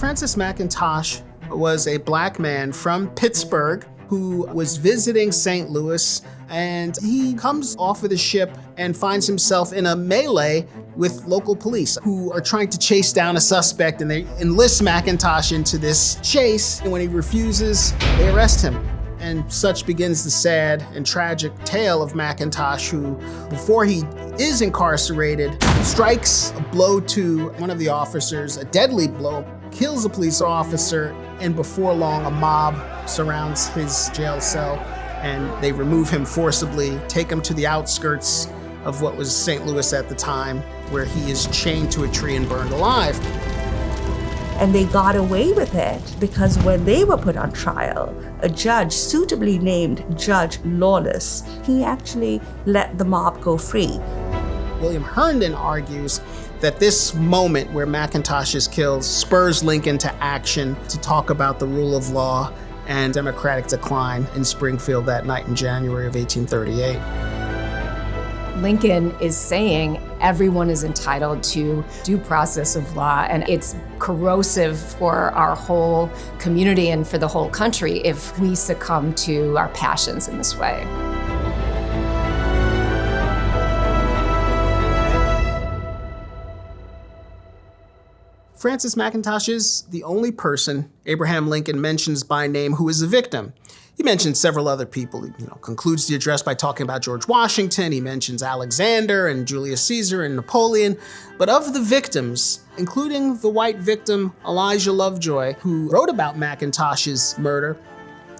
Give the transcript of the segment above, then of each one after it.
Francis McIntosh was a black man from Pittsburgh who was visiting St. Louis, and he comes off of the ship and finds himself in a melee with local police who are trying to chase down a suspect, and they enlist McIntosh into this chase, and when he refuses, they arrest him. And such begins the sad and tragic tale of McIntosh, who, before he is incarcerated, strikes a blow to one of the officers, a deadly blow, kills a police officer, and before long, a mob surrounds his jail cell, and they remove him forcibly, take him to the outskirts of what was St. Louis at the time, where he is chained to a tree and burned alive. And they got away with it because when they were put on trial, a judge suitably named Judge Lawless, he actually let the mob go free. William Herndon argues that this moment where McIntosh is killed spurs Lincoln to action to talk about the rule of law and democratic decline in Springfield that night in January of 1838. Lincoln is saying everyone is entitled to due process of law, and it's corrosive for our whole community and for the whole country if we succumb to our passions in this way. Francis McIntosh is the only person Abraham Lincoln mentions by name who is a victim. He mentions several other people. He concludes the address by talking about George Washington. He mentions Alexander and Julius Caesar and Napoleon. But of the victims, including the white victim Elijah Lovejoy, who wrote about McIntosh's murder,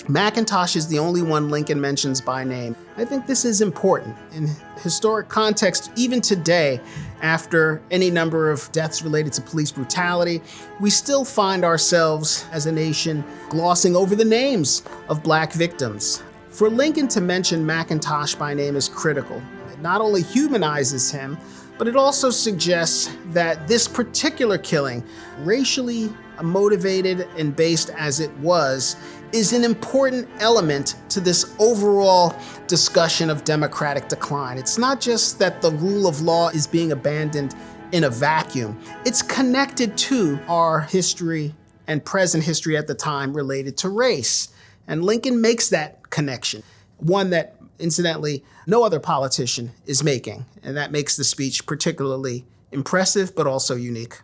McIntosh is the only one Lincoln mentions by name. I think this is important. In historic context, even today, after any number of deaths related to police brutality, we still find ourselves as a nation glossing over the names of black victims. For Lincoln to mention McIntosh by name is critical. It not only humanizes him, but it also suggests that this particular killing, racially motivated and based as it was, is an important element to this overall discussion of democratic decline. It's not just that the rule of law is being abandoned in a vacuum. It's connected to our history and present history at the time related to race. And Lincoln makes that connection, one that, incidentally, no other politician is making. And that makes the speech particularly impressive, but also unique.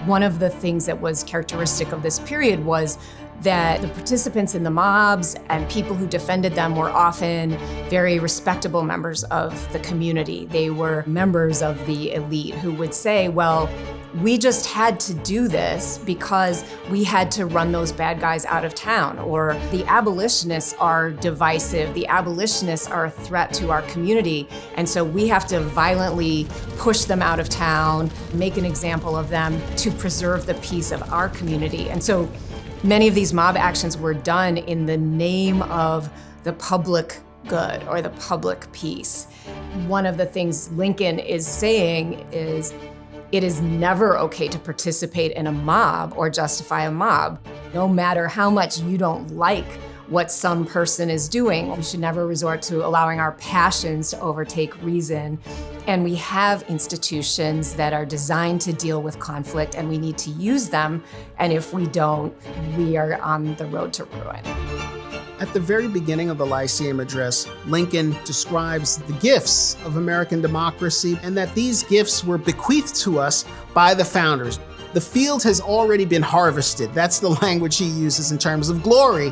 One of the things that was characteristic of this period was that the participants in the mobs and people who defended them were often very respectable members of the community. They were members of the elite who would say, well, we just had to do this because we had to run those bad guys out of town, or the abolitionists are divisive, the abolitionists are a threat to our community, and so we have to violently push them out of town, make an example of them to preserve the peace of our community. And so many of these mob actions were done in the name of the public good or the public peace. One of the things Lincoln is saying is, it is never okay to participate in a mob or justify a mob. No matter how much you don't like what some person is doing, we should never resort to allowing our passions to overtake reason. And we have institutions that are designed to deal with conflict, and we need to use them. And if we don't, we are on the road to ruin. At the very beginning of the Lyceum address, Lincoln describes the gifts of American democracy and that these gifts were bequeathed to us by the founders. The field has already been harvested. That's the language he uses in terms of glory.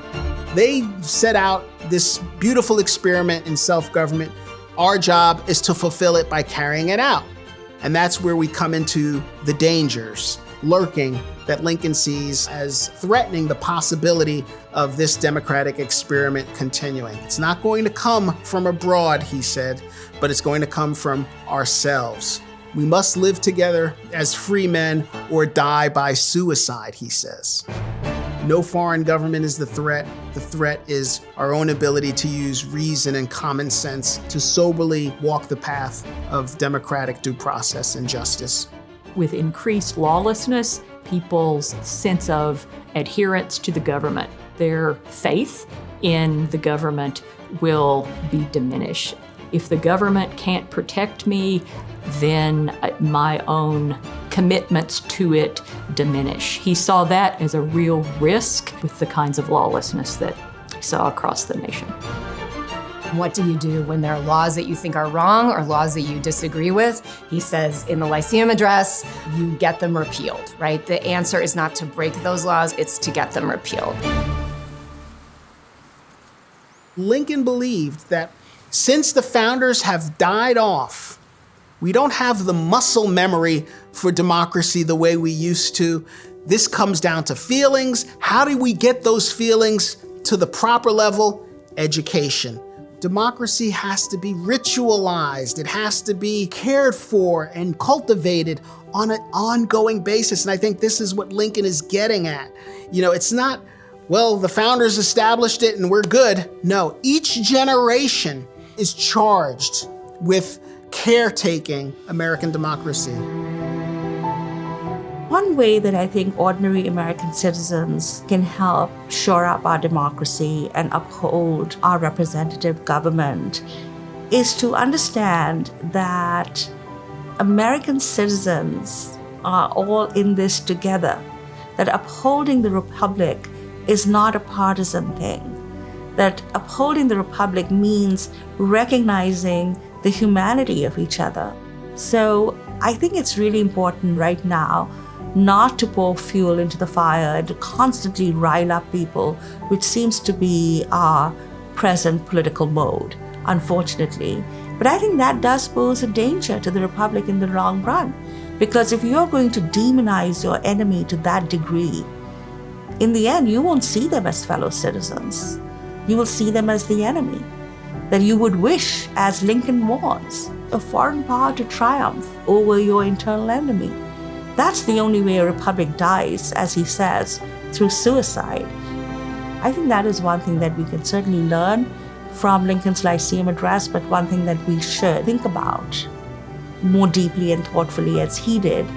They set out this beautiful experiment in self-government. Our job is to fulfill it by carrying it out. And that's where we come into the dangers lurking that Lincoln sees as threatening the possibility of this democratic experiment continuing. It's not going to come from abroad, he said, but it's going to come from ourselves. We must live together as free men or die by suicide, he says. No foreign government is the threat. The threat is our own ability to use reason and common sense to soberly walk the path of democratic due process and justice. With increased lawlessness, people's sense of adherence to the government, their faith in the government will be diminished. If the government can't protect me, then my own commitments to it diminish. He saw that as a real risk with the kinds of lawlessness that he saw across the nation. What do you do when there are laws that you think are wrong or laws that you disagree with? He says in the Lyceum address, you get them repealed, right? The answer is not to break those laws, it's to get them repealed. Lincoln believed that since the founders have died off, we don't have the muscle memory for democracy the way we used to. This comes down to feelings. How do we get those feelings to the proper level? Education. Democracy has to be ritualized. It has to be cared for and cultivated on an ongoing basis. And I think this is what Lincoln is getting at. You know, it's not, well, the founders established it and we're good. No, each generation is charged with caretaking American democracy. One way that I think ordinary American citizens can help shore up our democracy and uphold our representative government is to understand that American citizens are all in this together, that upholding the republic is not a partisan thing, that upholding the republic means recognizing the humanity of each other. So I think it's really important right now not to pour fuel into the fire and to constantly rile up people, which seems to be our present political mode, unfortunately. But I think that does pose a danger to the republic in the long run, because if you're going to demonize your enemy to that degree, in the end, you won't see them as fellow citizens. You will see them as the enemy, that you would wish, as Lincoln warns, a foreign power to triumph over your internal enemy. That's the only way a republic dies, as he says, through suicide. I think that is one thing that we can certainly learn from Lincoln's Lyceum address, but one thing that we should think about more deeply and thoughtfully as he did,